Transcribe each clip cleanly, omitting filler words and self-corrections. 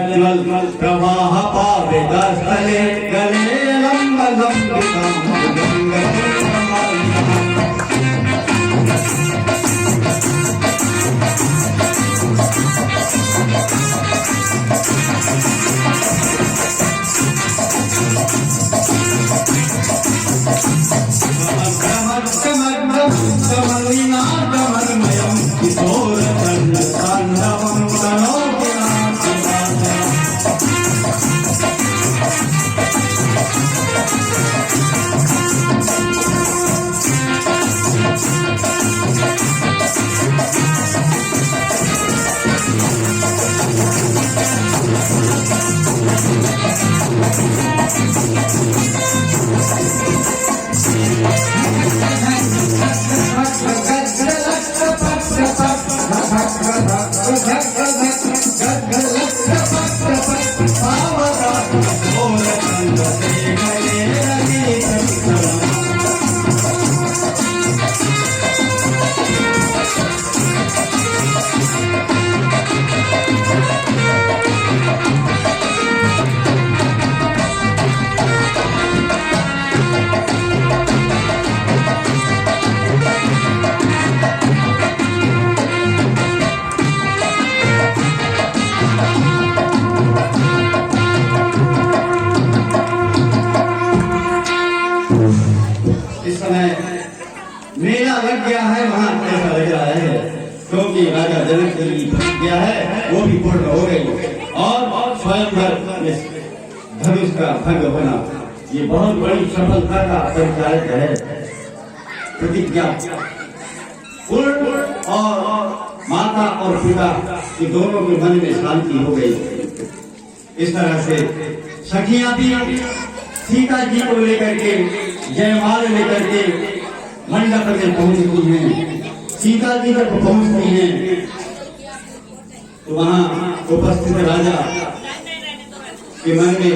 ज्वल प्रवाह पावे दस्तले गले लंब मेला लग गया है। वहाँ ऐसा लग रहा है क्योंकि राजा जनक की प्रतिज्ञा है वो भी पूर्ण हो गई और स्वयंवर धनुष का भंग होना ये बहुत बड़ी सफलता का परिचायक है। प्रतिज्ञा पूर्ण और माता और पिता के दोनों के मन में शांति हो गई। इस तरह से सखियां भी सीता जी को लेकर के जयमाल लेकर के मंडप में पहुंचती हैं। सीता जी जब पहुंचती हैं तो वहां उपस्थित राजा के मन में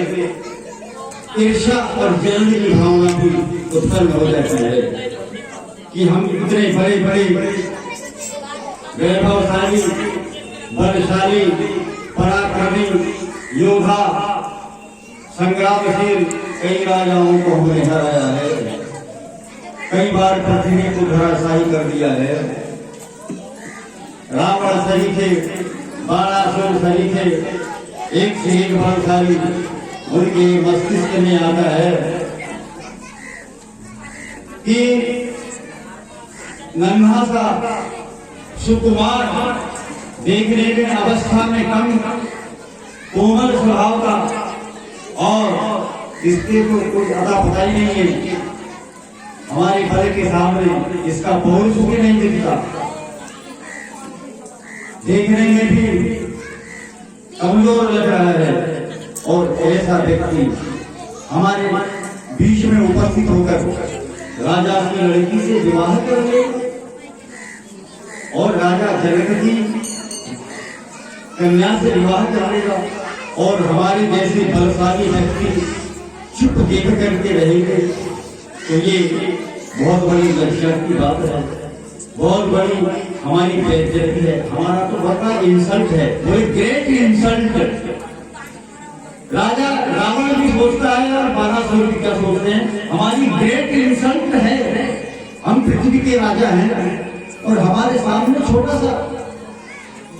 ईर्ष्या और जलन की भावना भी उत्पन्न हो जाती है कि हम इतने बड़े बड़े वैभवशाली बलशाली पराक्रमी योद्धा संग्रामशील कई राजाओं को हमने हराया है, कई बार पृथ्वी को धराशायी कर दिया है। रावण सही थे, बाणासुर सही थे, एक से एक बलशाली उनके मस्तिष्क में आता है कि नन्हा सा सुकुमार देखने में अवस्था में कम कोमल स्वभाव का और इसके को कोई अदा पता ही नहीं है। हमारे घर के सामने इसका पौरुष भी नहीं दिखता, देखने में भी कमजोर लग रहा है। और ऐसा व्यक्ति हमारे बीच में उपस्थित होकर राजा की लड़की से विवाह कर ले और राजा जनक की कन्या से विवाह कर लेगा और हमारे जैसे बलशाली व्यक्ति चुप देख करके रहेंगे तो ये बहुत बड़ी लज्जा की बात है, बहुत बड़ी हमारी बेइज्जती है। हमारा तो बड़ा इंसल्ट है, वो एक ग्रेट इंसल्ट। राजा रावण भी सोचता है और बाणासुर भी क्या सोचते हैं, हमारी ग्रेट इंसल्ट है। हम पृथ्वी के राजा हैं और हमारे सामने छोटा सा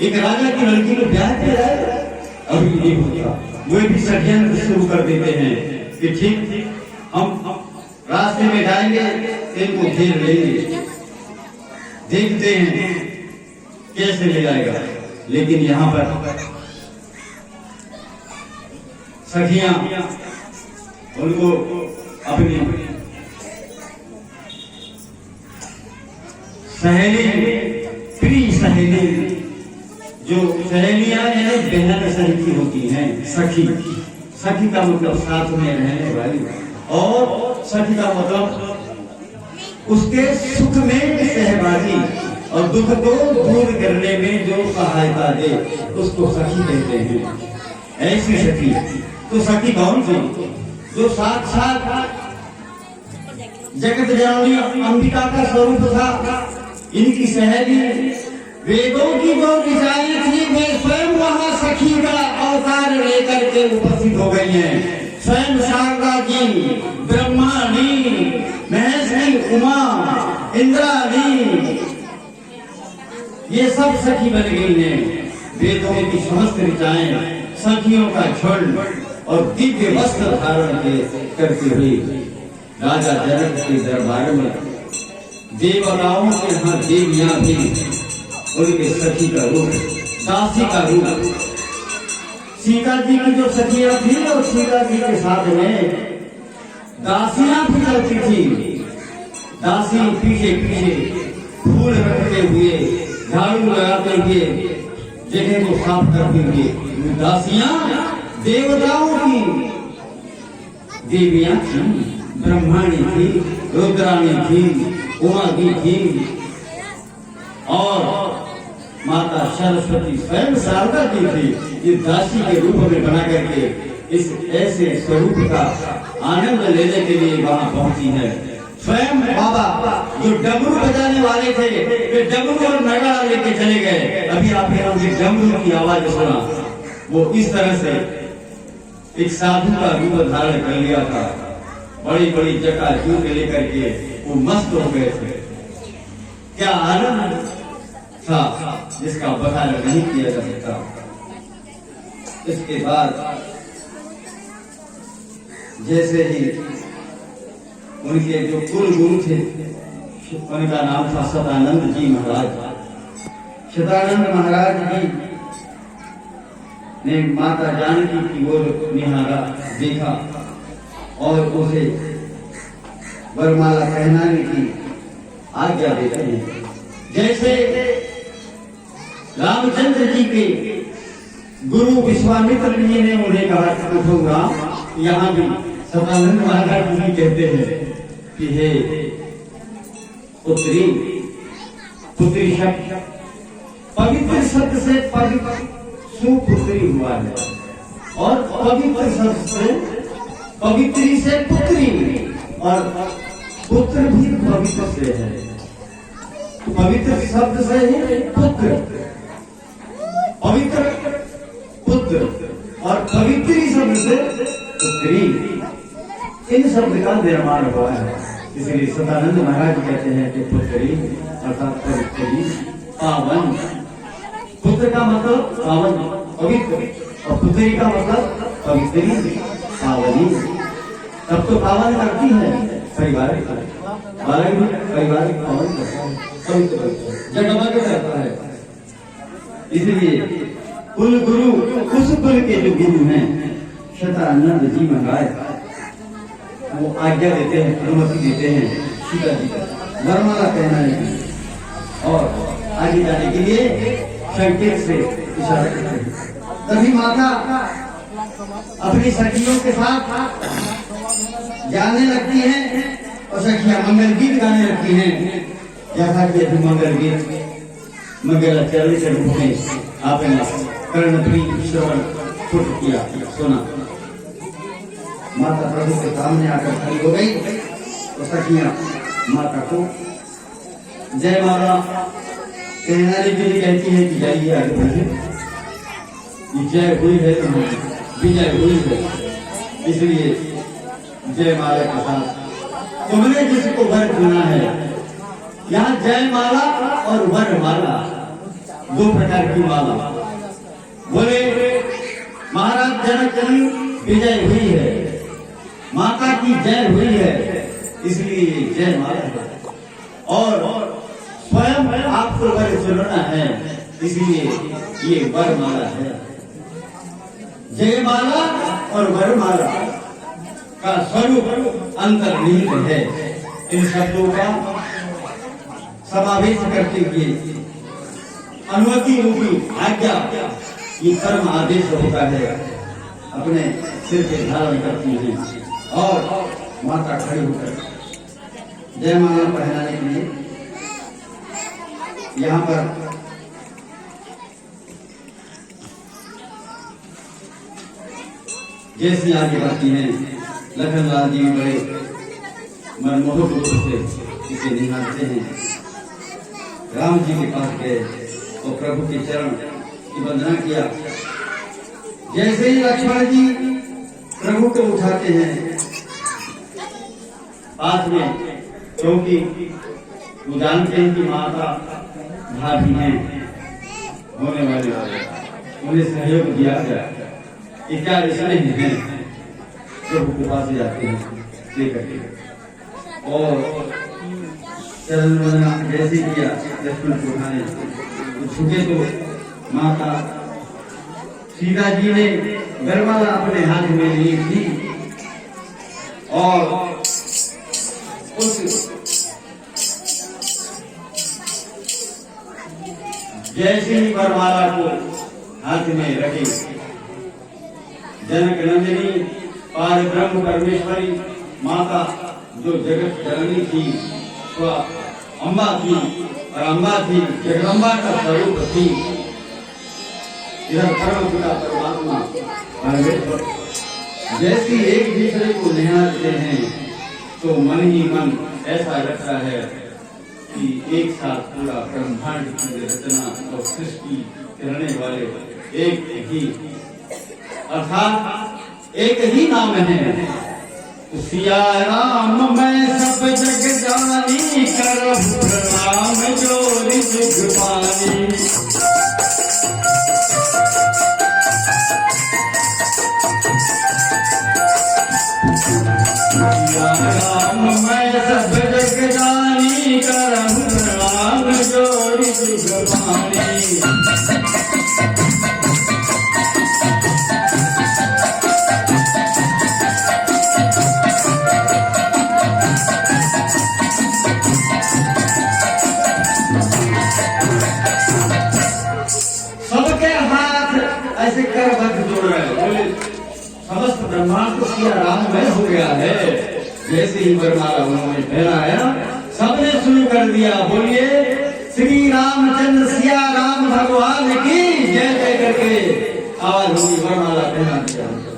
एक राजा की लड़की को ब्याह किया जाए, अभी नहीं होता। वे भी षड्यंत्र शुरू कर देते हैं कि ठीक हम रास्ते में जाएंगे, इनको घेर लेंगे, देखते हैं कैसे ले जाएगा। लेकिन यहाँ पर सखियां उनको अपनी सहेली, प्रिय सहेली, जो सहेलियां हैं बहन सही की होती हैं, सखी। सखी का मतलब साथ में रहने वाली, और सखी का मतलब उसके सुख में सहभागी और दुख को दूर करने में जो सहायता दे उसको सखी कहते हैं। ऐसी सखी तो सखी कौन थी? जो साक्षात जगत जननी अंबिका का स्वरूप था। इनकी सहेली वेदों की जो ऋचाएं थी वे स्वयं वहां सखी का अवतार लिए उपस्थित हो गई हैं। स्वयं शारदा जी, ब्रह्माणी, महेश्वरी, उमा, इंद्राणी, ये सब सखी बन गई हैं। वेदों की समस्त ऋचाएं सखियों का झुंड और दिव्य वस्त्र धारण करती हुई राजा जनक के दरबार में देवताओं के यहाँ देवियां भी उनके सखी का रूप, दासी का रूप। सीता जी की जो सखियां थी और सीता जी के साथ में दासियां भी चलती थी। दासी पीछे पीछे फूल रखते हुए, झाड़ू लगाते हुए, जगह को साफ करते हुए दासियां देवताओं की देवियां थी, ब्रह्माणी थी, रुद्राणी थी, उमा भी थी और माता सरस्वती स्वयं शारदा जी थी। इस दासी के रूप में बना करके इस ऐसे स्वरूप का आनंद लेने के लिए वहां पहुंची है। स्वयं बाबा जो डमरू बजाने वाले थे वे डमरू और नगाड़ा लेके चले गए। अभी आपने उनके डमरू की आवाज सुना। वो इस तरह से एक साधु का रूप धारण कर लिया था। बड़ी बड़ी जगह जूट लेकर के वो मस्त हो गए थे। क्या आनंद था जिसका बखान नहीं किया जा सकता। इसके बाद जैसे ही उनके जो कुल गुरु थे उनका नाम था सदानंद जी महाराज। सदानंद महाराज जी ने माता जानकी की ओर निहारा, देखा और उसे वरमाला पहनाने की आज्ञा देते हैं। जैसे रामचंद्र जी के गुरु विश्वामित्र जी ने उन्हें कहा उठूंगा, यहाँ भी सदानंद महाराज जी कहते हैं कि हे पुत्री, पुत्री शब्द पवित्र शब्द से पवित्र सुपुत्री हुआ है और पवित्र शब्द से पवित्री से पुत्री और पुत्र भी पवित्र से है। पवित्र शब्द से ही पुत्र, पवित्र पुत्र और पवित्री शब्द से पुत्री, इन शब्द का निर्माण हुआ है। इसलिए सदानंद महाराज कहते हैं कि पुत्री अर्थात पवित्री, पावन। पुत्र का मतलब पावन, पवित्र, और पुत्री का मतलब पवित्री, पावनी। तब तो पावन करती है पारिवारिक, पारिवारिक पावन करता है, पवित्र जगवा के करता है। इसलिए कुल गुरु, उस कुल के जो गुरु हैं सदानंद जी महाराज, वो आज्ञा देते हैं, अनुमति देते हैं सीता जी का वरमाला पहनाने की और आगे जाने के लिए संकेत से इशारा करते हैं। तभी माता अपनी सखियों के साथ जाने लगती हैं और सखियां मंगल गीत गाने लगती हैं। जैसा कि अभी मंगल गीत मंगलाचरण के रूप में आपने कर्णप्रिय श्रवण छुट किया, सुना। माता प्रभु के सामने आकर खड़ी हो गई तो सखियां माता को जय माला कहने के लिए कहती है कि जाइए आगे बढ़िए, जय हुई है तो विजय हुई है। इसलिए जय माला के साथ तुमने जिसको वर चुना है, यहाँ जय माला और वर माला दो प्रकार की माला। बोले महाराज जनक की विजय हुई है, माता की जय हुई है, इसलिए जय माला है। और स्वयं आपको वर चुनना है, इसलिए ये वर माला है। जय माला और वर माला का स्वरूप अंतर्निहित है। इन शब्दों का समावेश करते हुए अनुमति रूपी आज्ञा, ये कर्म आदेश होता है, अपने सिर के धारण करती हैं और माता खड़ी होकर जयमाला पहनाने के लिए यहाँ पर जैसी आगे बढ़ती हैं, लखनलाल जी बड़े मनमोहक रूप से इसे निहारते हैं। राम जी के पास गए और प्रभु के चरण की वंदना किया। जैसे ही लक्ष्मण जी प्रभु को उठाते हैं पास में, क्योंकि वो जानते हैं कि माता भाभी हैं होने वाले उन्हें सहयोग दिया गया, क्या इसलिए है प्रभु के पास जाते हैं लेकर के और चरण वंदना जैसे किया लक्ष्मण को उठाने झुके तो माता सीता जी ने वरमाला अपने हाथ में ली थी और उस जैसे ही वरमाला को हाथ में रखे जनक नंदिनी पार ब्रह्म परमेश्वरी माता जो जगत जननी थी वह अम्बा थी और अम्बा थी जगदम्बा का स्वरूप थी। इधर परम पिता परमात्मा परमेश्वर जैसी एक दूसरे को निहारते हैं तो मन ही मन ऐसा लगता है कि एक साथ पूरा ब्रह्मांड की रचना और सृष्टि करने वाले एक ही अर्थात एक ही नाम है। सिया राम मैं सब जग जानी करब राम जोरी सुख पानी। सिया राम मैं सब जग जानी करब राम जोरी सुख पानी। ऐसे कर बंद जोड़ रहे बोले समस्त ब्रह्मांड को सिया राममय हो गया है। जैसे ही वरमाला उन्होंने फैलाया सबने शुरू कर दिया, बोलिए श्री रामचंद्र सिया राम भगवान की जय जय करके आवाज होगी, वरमाला फैला दिया।